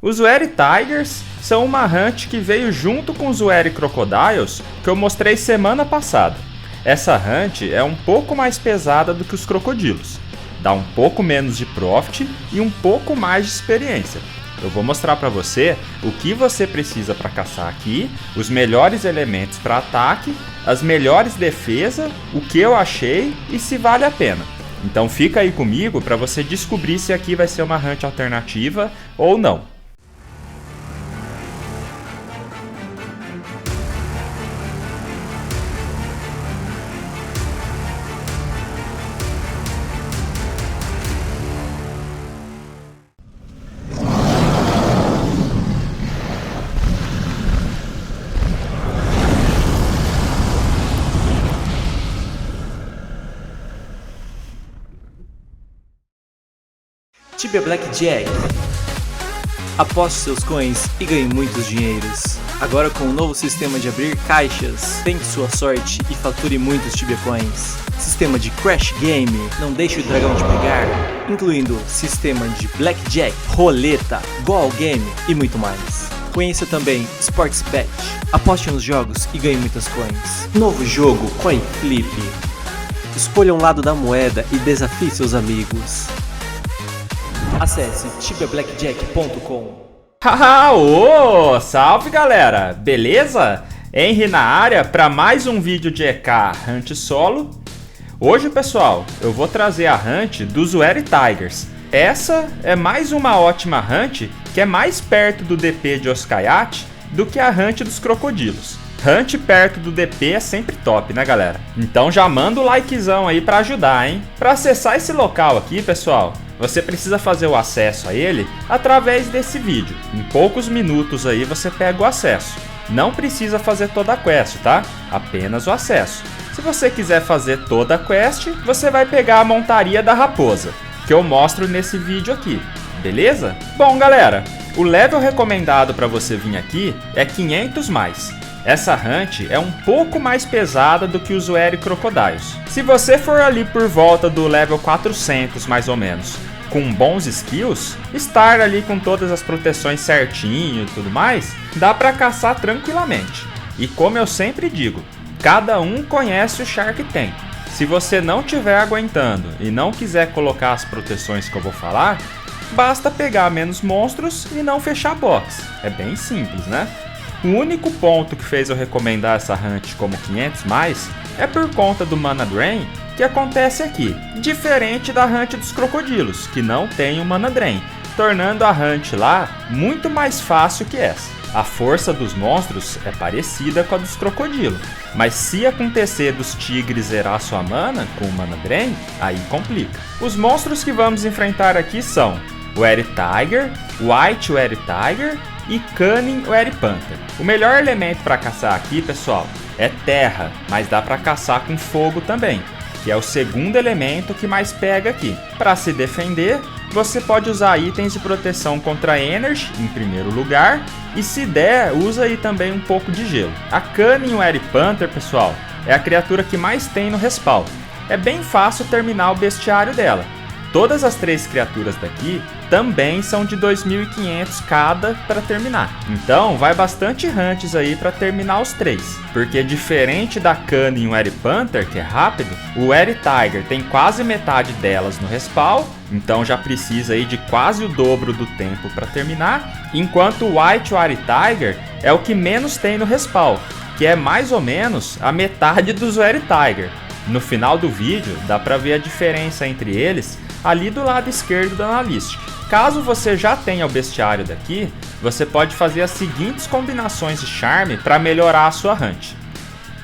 Os Wary Tigers são uma hunt que veio junto com os Wary Crocodiles que eu mostrei semana passada. Essa hunt é um pouco mais pesada do que os crocodilos, dá um pouco menos de profit e um pouco mais de experiência. Eu vou mostrar para você o que você precisa para caçar aqui, os melhores elementos para ataque, as melhores defesas, o que eu achei e se vale a pena. Então fica aí comigo para você descobrir se aqui vai ser uma hunt alternativa ou não. Tibia Blackjack. Aposte seus coins e ganhe muitos dinheiros. Agora com o novo sistema de abrir caixas, tente sua sorte e fature muitos Tibia Coins. Sistema de Crash Game, não deixe o dragão te pegar, incluindo sistema de Blackjack, roleta, Goal Game e muito mais. Conheça também Sports Bet. Aposte nos jogos e ganhe muitas coins. Novo jogo Coin Flip. Escolha um lado da moeda e desafie seus amigos. Acesse tibiablackjack.com. Ô, salve galera, beleza? Henry na área para mais um vídeo de EK Hunt Solo. Hoje, pessoal, eu vou trazer a hunt dos Wary Tigers. Essa é mais uma ótima hunt que é mais perto do DP de Oscaiate do que a hunt dos crocodilos. Hunt perto do DP é sempre top, né galera? Então já manda o likezão aí para ajudar, hein? Para acessar esse local aqui, pessoal, você precisa fazer o acesso a ele através desse vídeo. Em poucos minutos aí você pega o acesso. Não precisa fazer toda a quest, tá? Apenas o acesso. Se você quiser fazer toda a quest, você vai pegar a montaria da raposa, que eu mostro nesse vídeo aqui, beleza? Bom galera, o level recomendado para você vir aqui é 500+. Essa hunt é um pouco mais pesada do que os Wary Crocodiles. Se você for ali por volta do level 400 mais ou menos, com bons skills, estar ali com todas as proteções certinho e tudo mais, dá pra caçar tranquilamente. E como eu sempre digo, cada um conhece o Shark Tank. Se você não estiver aguentando e não quiser colocar as proteções que eu vou falar, basta pegar menos monstros e não fechar box. É bem simples, né? O único ponto que fez eu recomendar essa hunt como 500+, é por conta do Mana Drain que acontece aqui, diferente da hunt dos crocodilos, que não tem o Mana Drain, tornando a hunt lá muito mais fácil que essa. A força dos monstros é parecida com a dos crocodilos, mas se acontecer dos tigres zerar sua mana com o Mana Drain, aí complica. Os monstros que vamos enfrentar aqui são o Wary Tiger, White Wary Tiger e Cunning Wary Panther. O melhor elemento para caçar aqui, pessoal, é terra, mas dá para caçar com fogo também, que é o segundo elemento que mais pega aqui. Para se defender, você pode usar itens de proteção contra Energy em primeiro lugar, e se der, usa aí também um pouco de gelo. A Cunning Wary Panther, pessoal, é a criatura que mais tem no respawn. É bem fácil terminar o bestiário dela. Todas as três criaturas daqui também são de 2.500 cada para terminar. Então vai bastante hunts aí para terminar os três. Porque diferente da Cunning Wary Panther, que é rápido, o Wary Tiger tem quase metade delas no respawn, então já precisa aí de quase o dobro do tempo para terminar. Enquanto o White Wary Tiger é o que menos tem no respawn, que é mais ou menos a metade dos Wary Tiger. No final do vídeo dá para ver a diferença entre eles ali do lado esquerdo da Analytics. Caso você já tenha o bestiário daqui, você pode fazer as seguintes combinações de charme para melhorar a sua hunt.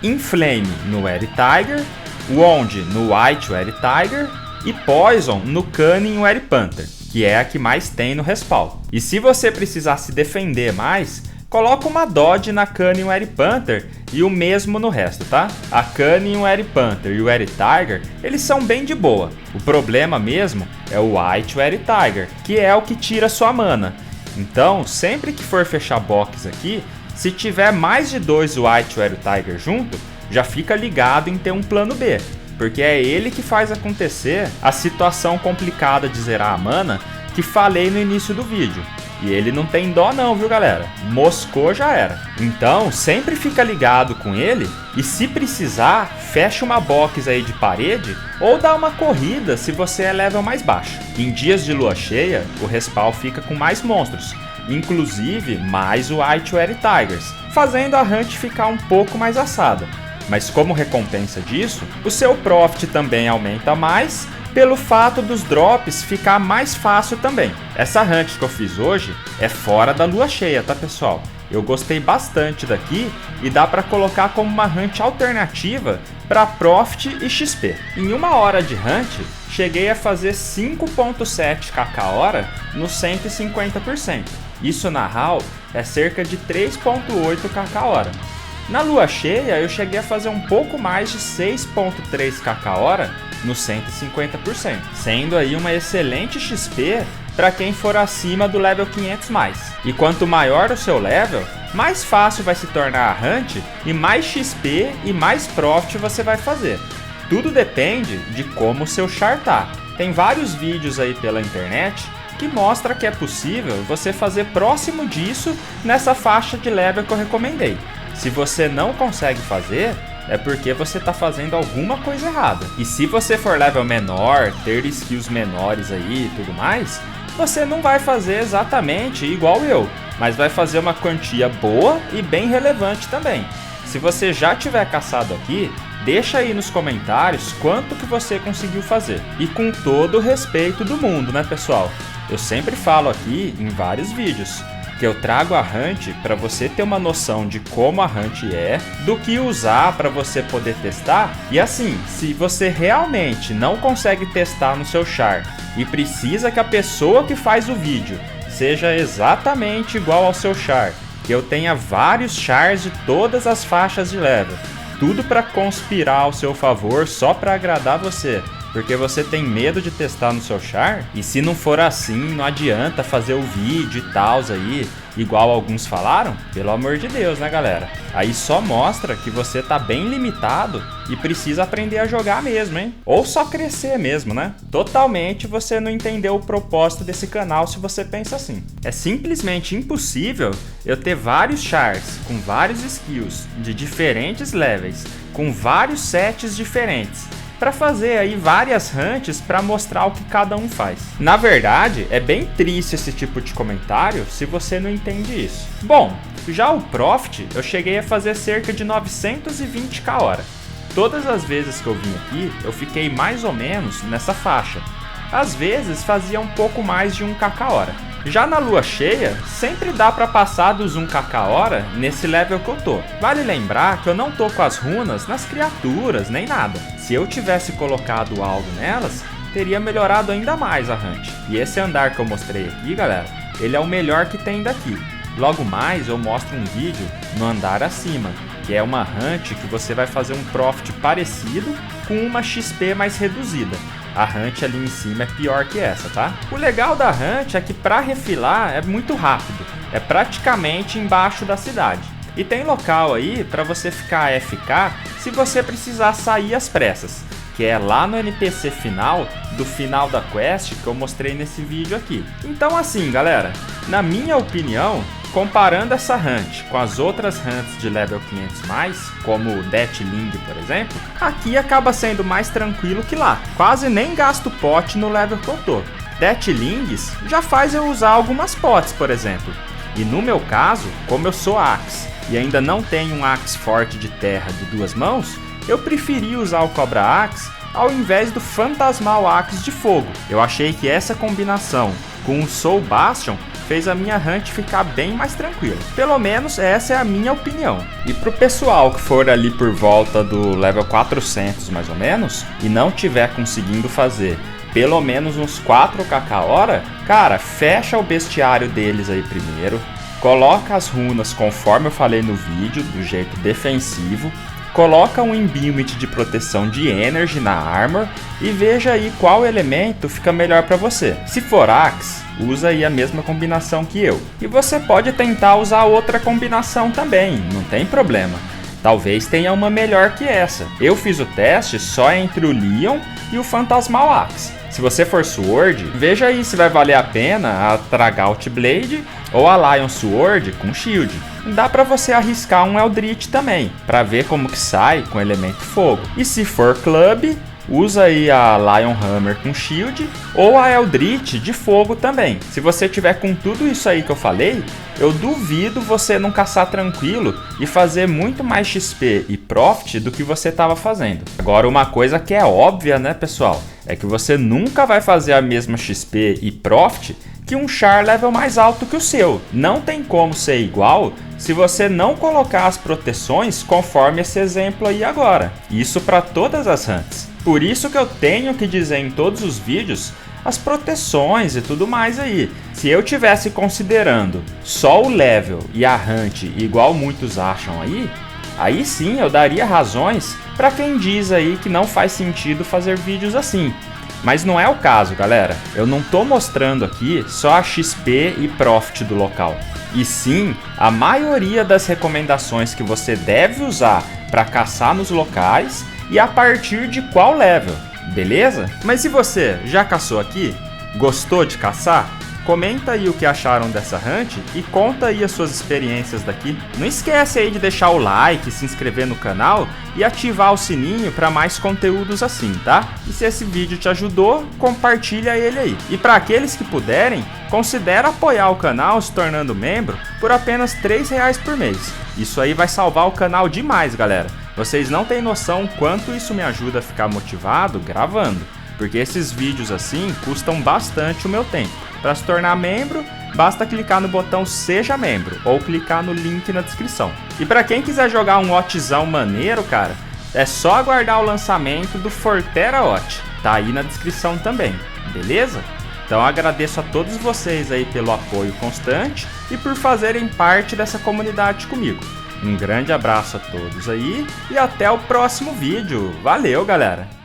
Inflame no Wary Tiger, Wound no White Wary Tiger e Poison no Cunning Wary Panther, que é a que mais tem no respawn. E se você precisar se defender mais, coloca uma dodge na Cunning Wary Panther e o mesmo no resto, tá? A Cunning Wary Panther e o Wary Tiger, eles são bem de boa. O problema mesmo é o White Wary Tiger, que é o que tira sua mana. Então, sempre que for fechar box aqui, se tiver mais de 2 White Wary Tiger junto, já fica ligado em ter um plano B, porque é ele que faz acontecer a situação complicada de zerar a mana que falei no início do vídeo. E ele não tem dó não, viu galera? Moscou já era. Então, sempre fica ligado com ele e se precisar, fecha uma box aí de parede ou dá uma corrida se você é level mais baixo. Em dias de lua cheia, o respawn fica com mais monstros, inclusive mais o White Tigers, fazendo a hunt ficar um pouco mais assada. Mas como recompensa disso, o seu profit também aumenta mais, pelo fato dos drops ficar mais fácil também. Essa hunt que eu fiz hoje é fora da lua cheia, tá pessoal? Eu gostei bastante daqui e dá para colocar como uma hunt alternativa para profit e XP. Em 1 hora de hunt, cheguei a fazer 5.7 kk hora no 150%. Isso na HAL é cerca de 3.8 kk hora. Na lua cheia eu cheguei a fazer um pouco mais de 6.3 kk hora no 150%, sendo aí uma excelente XP para quem for acima do level 500+. E quanto maior o seu level, mais fácil vai se tornar a hunt e mais XP e mais profit você vai fazer. Tudo depende de como o seu char tá. Tem vários vídeos aí pela internet que mostra que é possível você fazer próximo disso nessa faixa de level que eu recomendei. Se você não consegue fazer, é porque você está fazendo alguma coisa errada. E se você for level menor, ter skills menores aí e tudo mais, você não vai fazer exatamente igual eu, mas vai fazer uma quantia boa e bem relevante também. Se você já tiver caçado aqui, deixa aí nos comentários quanto que você conseguiu fazer. E com todo o respeito do mundo, né pessoal? Eu sempre falo aqui em vários vídeos que eu trago a hunt para você ter uma noção de como a hunt é, do que usar para você poder testar. E assim, se você realmente não consegue testar no seu char e precisa que a pessoa que faz o vídeo seja exatamente igual ao seu char, que eu tenha vários chars de todas as faixas de level, tudo para conspirar ao seu favor só para agradar você, porque você tem medo de testar no seu char, e se não for assim, não adianta fazer o vídeo e tal aí, igual alguns falaram, pelo amor de Deus, né galera? Aí só mostra que você tá bem limitado e precisa aprender a jogar mesmo, hein? Ou só crescer mesmo, né? Totalmente você não entendeu o propósito desse canal se você pensa assim. É simplesmente impossível eu ter vários chars com vários skills de diferentes levels, com vários sets diferentes, para fazer aí várias hunts para mostrar o que cada um faz. Na verdade, é bem triste esse tipo de comentário se você não entende isso. Bom, já o profit eu cheguei a fazer cerca de 920k hora. Todas as vezes que eu vim aqui, eu fiquei mais ou menos nessa faixa. Às vezes fazia um pouco mais de 1kk hora. Já na lua cheia, sempre dá para passar dos 1kk hora nesse level que eu tô. Vale lembrar que eu não tô com as runas nas criaturas, nem nada. Se eu tivesse colocado algo nelas, teria melhorado ainda mais a hunt. E esse andar que eu mostrei aqui, galera, ele é o melhor que tem daqui. Logo mais eu mostro um vídeo no andar acima, que é uma hunt que você vai fazer um profit parecido com uma XP mais reduzida. A hunt ali em cima é pior que essa, tá? O legal da hunt é que para refilar é muito rápido, é praticamente embaixo da cidade. E tem local aí para você ficar AFK se você precisar sair às pressas, que é lá no NPC final, do final da quest que eu mostrei nesse vídeo aqui. Então assim galera, na minha opinião, comparando essa hunt com as outras hunts de level 500+, como o Deathling, por exemplo, aqui acaba sendo mais tranquilo que lá. Quase nem gasto pot no level que eu tô. Deathlings já faz eu usar algumas pots, por exemplo. E no meu caso, como eu sou Axe e ainda não tenho um Axe forte de terra de 2 mãos, eu preferi usar o Cobra Axe ao invés do Fantasmal Axe de fogo. Eu achei que essa combinação com o Soul Bastion fez a minha hunt ficar bem mais tranquila. Pelo menos essa é a minha opinião. E pro pessoal que for ali por volta do level 400 mais ou menos, e não tiver conseguindo fazer pelo menos uns 4kk hora, cara, fecha o bestiário deles aí primeiro, coloca as runas conforme eu falei no vídeo, do jeito defensivo, coloca um Imbuement de proteção de Energy na Armor e veja aí qual elemento fica melhor para você. Se for Axe, usa aí a mesma combinação que eu. E você pode tentar usar outra combinação também, não tem problema. Talvez tenha uma melhor que essa. Eu fiz o teste só entre o Leon e o Fantasmal Axe. Se você for Sword, veja aí se vai valer a pena a Tragaut Blade ou a Lion Sword com shield. Dá para você arriscar um Eldritch também, para ver como que sai com elemento fogo. E se for club, usa aí a Lion Hammer com shield ou a Eldritch de fogo também. Se você tiver com tudo isso aí que eu falei, eu duvido você não caçar tranquilo e fazer muito mais XP e Profit do que você estava fazendo. Agora, uma coisa que é óbvia, né, pessoal, é que você nunca vai fazer a mesma XP e Profit que um char level mais alto que o seu. Não tem como ser igual se você não colocar as proteções conforme esse exemplo aí agora. Isso para todas as hunts. Por isso que eu tenho que dizer em todos os vídeos as proteções e tudo mais aí. Se eu tivesse considerando só o level e a hunt igual muitos acham aí sim eu daria razões para quem diz aí que não faz sentido fazer vídeos assim. Mas não é o caso, galera. Eu não tô mostrando aqui só a XP e Profit do local, e sim a maioria das recomendações que você deve usar para caçar nos locais e a partir de qual level, beleza? Mas e você, já caçou aqui? Gostou de caçar? Comenta aí o que acharam dessa hunt e conta aí as suas experiências daqui. Não esquece aí de deixar o like, se inscrever no canal e ativar o sininho para mais conteúdos assim, tá? E se esse vídeo te ajudou, compartilha ele aí. E para aqueles que puderem, considere apoiar o canal se tornando membro por apenas R$3 por mês. Isso aí vai salvar o canal demais, galera. Vocês não têm noção quanto isso me ajuda a ficar motivado gravando, porque esses vídeos assim custam bastante o meu tempo. Para se tornar membro, basta clicar no botão Seja Membro ou clicar no link na descrição. E para quem quiser jogar um Otzão maneiro, cara, é só aguardar o lançamento do Forterra Ot. Tá aí na descrição também, beleza? Então agradeço a todos vocês aí pelo apoio constante e por fazerem parte dessa comunidade comigo. Um grande abraço a todos aí e até o próximo vídeo. Valeu, galera!